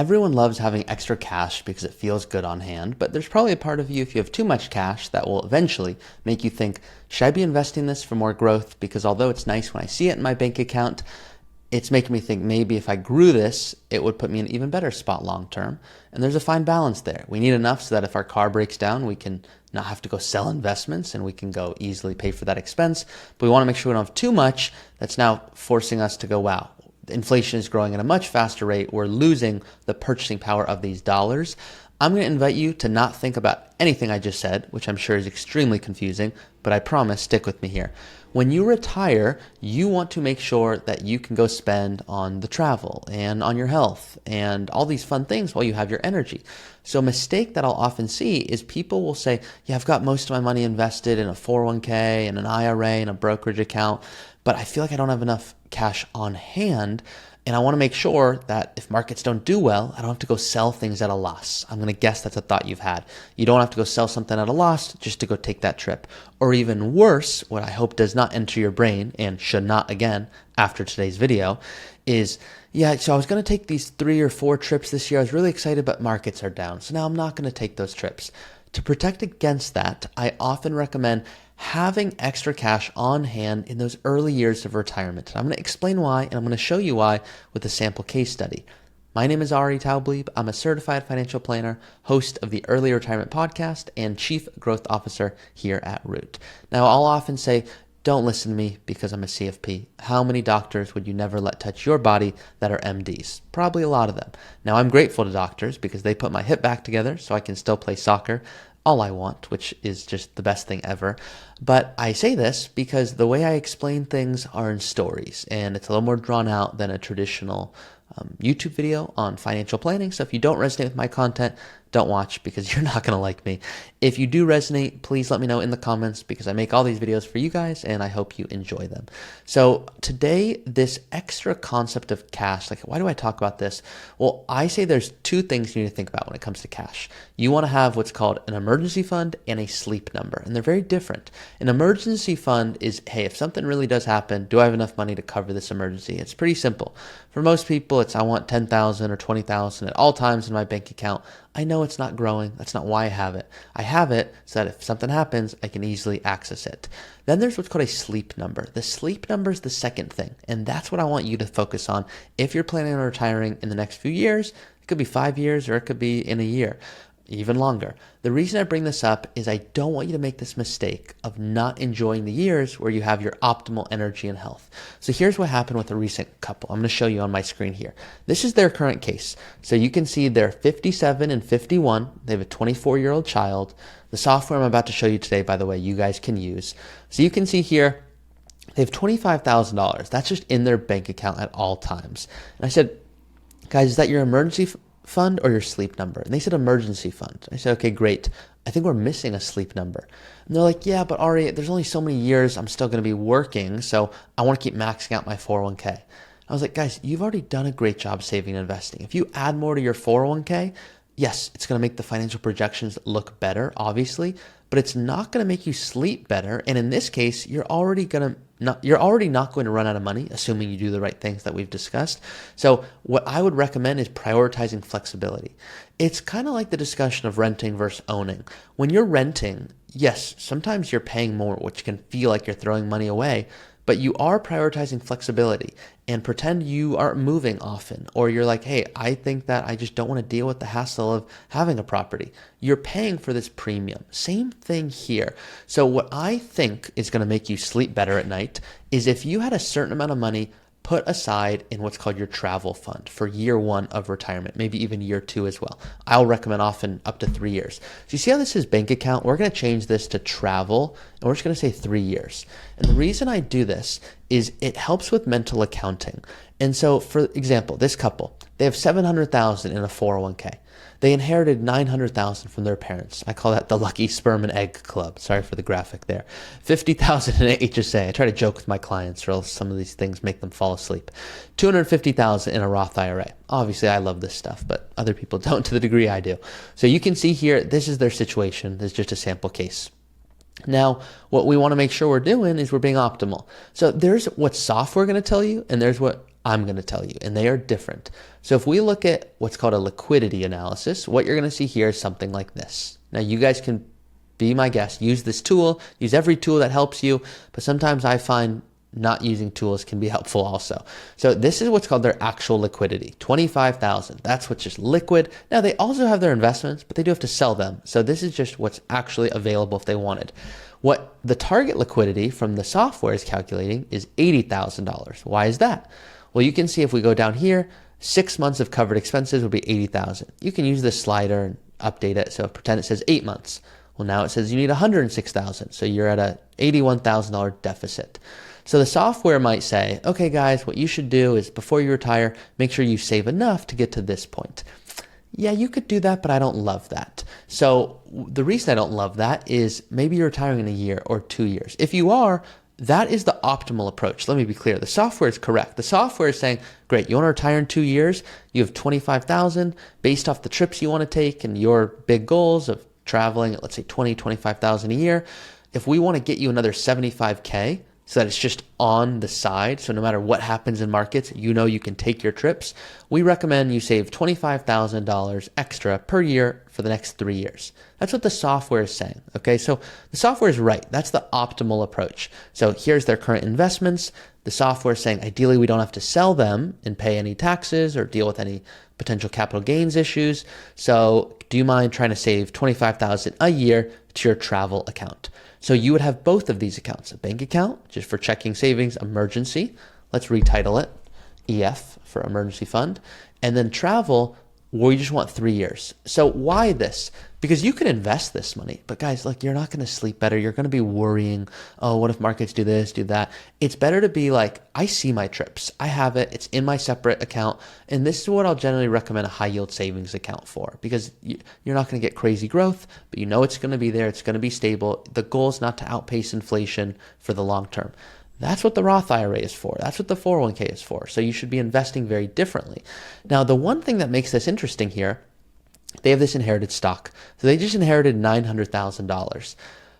Everyone loves having extra cash because it feels good on hand, but there's probably a part of you, if you have too much cash, that will eventually make you think, should I be investing this for more growth? Because although it's nice when I see it in my bank account, it's making me think maybe if I grew this, it would put me in an even better spot long term. And there's a fine balance there. We need enough so that if our car breaks down, we can not have to go sell investments and we can go easily pay for that expense. But we want to make sure we don't have too much that's now forcing us to go, wow, inflation is growing at a much faster rate. We're losing the purchasing power of these dollars. I'm going to invite you to not think about anything I just said, which I'm sure is extremely confusing, but I promise, stick with me here. When you retire, you want to make sure that you can go spend on the travel and on your health and all these fun things while you have your energy. So a mistake that I'll often see is people will say, yeah, I've got most of my money invested in a 401k and an IRA and a brokerage account, but I feel like I don't have enough cash on hand. And I want to make sure that if markets don't do well, I don't have to go sell things at a loss. I'm going to guess that's a thought you've had. You don't have to go sell something at a loss just to go take that trip. Or even worse, what I hope does not enter your brain and should not again after today's video is, yeah, so I was going to take these 3 or 4 trips this year. I was really excited, but markets are down. So now I'm not going to take those trips. To protect against that, I often recommend having extra cash on hand in those early years of retirement. I'm going to explain why, and I'm going to show you why with a sample case study. My name is Taublieb. I'm a certified financial planner, host of the Early Retirement Podcast, and Chief Growth Officer here at Root. Now, I'll often say, don't listen to me because I'm a CFP. How many doctors would you never let touch your body that are MDs? Probably a lot of them. Now, I'm grateful to doctors because they put my hip back together so I can still play soccer all I want, which is just the best thing ever. But I say this because the way I explain things are in stories, and it's a little more drawn out than a traditional YouTube video on financial planning. So if you don't resonate with my content, don't watch because you're not going to like me. If you do resonate, please let me know in the comments because I make all these videos for you guys and I hope you enjoy them. So today, this extra concept of cash, like why do I talk about this? Well, I say there's 2 things you need to think about when it comes to cash. You want to have what's called an emergency fund and a sleep number, and they're very different. An emergency fund is, hey, if something really does happen, do I have enough money to cover this emergency? It's pretty simple. For most people, it's I want 10,000 or 20,000 at all times in my bank account. I know it's not growing. That's not why I have it. I have it so that if something happens, I can easily access it. Then there's what's called a sleep number. The sleep number is the second thing, and that's what I want you to focus on. If you're planning on retiring in the next few years, it could be 5 years or it could be in a year, even longer. The reason I bring this up is I don't want you to make this mistake of not enjoying the years where you have your optimal energy and health. So here's what happened with a recent couple. I'm going to show you on my screen here. This is their current case. So you can see they're 57 and 51. They have a 24-year-old child. The software I'm about to show you today, by the way, you guys can use. So you can see here, they have $25,000. That's just in their bank account at all times. And I said, guys, is that your emergency fund or your sleep number? And they said emergency fund. I said, okay, great. I think we're missing a sleep number. And they're like, yeah, but Ari, there's only so many years I'm still going to be working, so I want to keep maxing out my 401k. I was like, guys, you've already done a great job saving and investing. If you add more to your 401k, yes, it's going to make the financial projections look better, obviously, but it's not going to make you sleep better. And in this case, you're already not going to run out of money, assuming you do the right things that we've discussed. So what I would recommend is prioritizing flexibility. It's kind of like the discussion of renting versus owning. When you're renting, yes, sometimes you're paying more, which can feel like you're throwing money away, but you are prioritizing flexibility. And pretend you aren't moving often, or you're like, hey, I think that I just don't want to deal with the hassle of having a property. You're paying for this premium. Same thing here. So what I think is going to make you sleep better at night is if you had a certain amount of money put aside in what's called your travel fund for year 1 of retirement, maybe even year 2 as well. I'll recommend often up to 3 years. So you see how this is bank account? We're going to change this to travel, and we're just going to say 3 years. And the reason I do this is it helps with mental accounting. And so, for example, this couple, they have $700,000 in a 401k. They inherited $900,000 from their parents. I call that the lucky sperm and egg club. Sorry for the graphic there. $50,000 in an HSA. I try to joke with my clients, or else some of these things make them fall asleep. $250,000 in a Roth IRA. Obviously, I love this stuff, but other people don't to the degree I do. So you can see here, this is their situation. This is just a sample case. Now, what we want to make sure we're doing is we're being optimal. So there's what software going to tell you, and there's what I'm going to tell you, and they are different. So if we look at what's called a liquidity analysis, what you're going to see here is something like this. Now you guys can be my guest, use this tool, use every tool that helps you, but sometimes I find not using tools can be helpful also. So this is what's called their actual liquidity, 25,000. That's what's just liquid. Now they also have their investments, but they do have to sell them. So this is just what's actually available if they wanted. What the target liquidity from the software is calculating is $80,000. Why is that? Well, you can see if we go down here, 6 months of covered expenses would be 80,000. You can use this slider and update it. So pretend it says 8 months. Well, now it says you need 106,000. So you're at a $81,000 deficit. So the software might say, okay, guys, what you should do is before you retire, make sure you save enough to get to this point. Yeah, you could do that, but I don't love that. So the reason I don't love that is maybe you're retiring in a year or 2 years. If you are, that is the optimal approach. Let me be clear. The software is correct. The software is saying, great, you want to retire in 2 years. You have 25,000 based off the trips you want to take and your big goals of traveling at, let's say, 20, 25,000 a year. If we want to get you another 75K, so that it's just on the side, so no matter what happens in markets, you know you can take your trips, we recommend you save $25,000 extra per year for the next 3 years. That's what the software is saying, okay? So the software is right. That's the optimal approach. So here's their current investments. The software is saying, ideally, we don't have to sell them and pay any taxes or deal with any potential capital gains issues. So do you mind trying to save $25,000 a year to your travel account? So you would have both of these accounts, a bank account just for checking savings, emergency. Let's retitle it EF for emergency fund. And then travel, where you just want 3 years. So why this? Because you can invest this money, but guys, like, you're not going to sleep better. You're going to be worrying, oh, what if markets do this, do that? It's better to be like, I see my trips. I have it. It's in my separate account. And this is what I'll generally recommend a high yield savings account for, because you're not going to get crazy growth, but you know it's going to be there. It's going to be stable. The goal is not to outpace inflation for the long term. That's what the Roth IRA is for. That's what the 401k is for. So you should be investing very differently. Now, the one thing that makes this interesting here, they have this inherited stock. So they just inherited $900,000.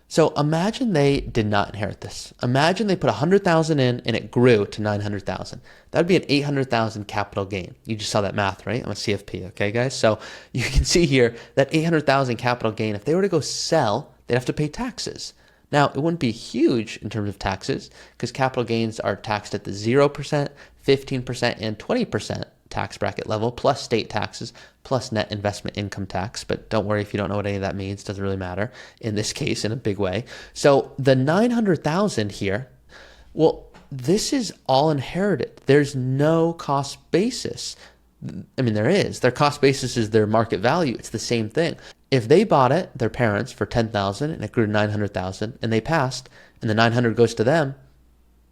So imagine they did not inherit this. Imagine they put $100,000 in and it grew to $900,000. That would be an $800,000 capital gain. You just saw that math, right? I'm a CFP, okay, guys? So you can see here that $800,000 capital gain, if they were to go sell, they'd have to pay taxes. Now, it wouldn't be huge in terms of taxes because capital gains are taxed at the 0%, 15%, and 20% tax bracket level, plus state taxes, plus net investment income tax. But don't worry if you don't know what any of that means. It doesn't really matter in this case in a big way. So the $900,000 here, well, this is all inherited. There's no cost basis. I mean, there is. Their cost basis is their market value. It's the same thing. If they bought it, their parents, for $10,000 and it grew to $900,000 and they passed and the 900 goes to them,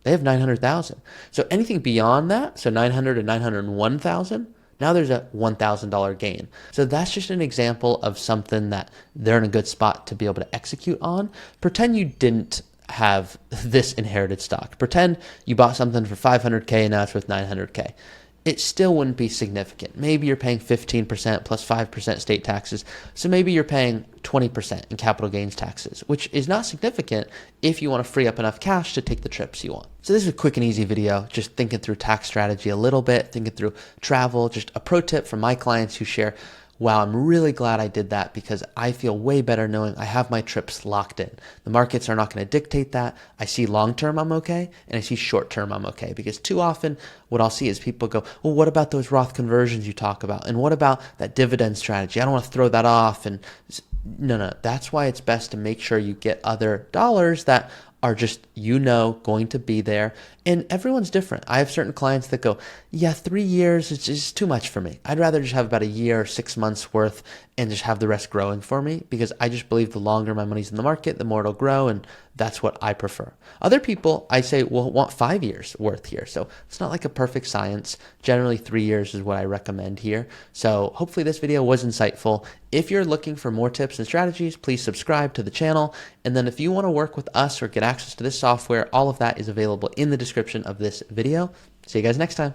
they have $900,000. So anything beyond that, so 900 and 901,000, now there's a $1,000 gain. So that's just an example of something that they're in a good spot to be able to execute on. Pretend you didn't have this inherited stock. Pretend you bought something for $500K and now it's worth $900K. It still wouldn't be significant. Maybe you're paying 15% plus 5% state taxes. So maybe you're paying 20% in capital gains taxes, which is not significant if you want to free up enough cash to take the trips you want. So this is a quick and easy video, just thinking through tax strategy a little bit, thinking through travel, just a pro tip from my clients who share, wow, I'm really glad I did that because I feel way better knowing I have my trips locked in. The markets are not going to dictate that. I see long-term I'm okay, and I see short-term I'm okay. Because too often what I'll see is people go, well, what about those Roth conversions you talk about? And what about that dividend strategy? I don't want to throw that off. And no, that's why it's best to make sure you get other dollars that are just, going to be there. And everyone's different. I have certain clients that go, yeah, 3 years is just too much for me. I'd rather just have about a year or 6 months worth and just have the rest growing for me, because I just believe the longer my money's in the market, the more it'll grow, and that's what I prefer. Other people, I say, well, want 5 years worth here. So it's not like a perfect science. Generally 3 years is what I recommend here. So hopefully this video was insightful. If you're looking for more tips and strategies, please subscribe to the channel. And then if you want to work with us or get access to this software, all of that is available in the description of this video. See you guys next time.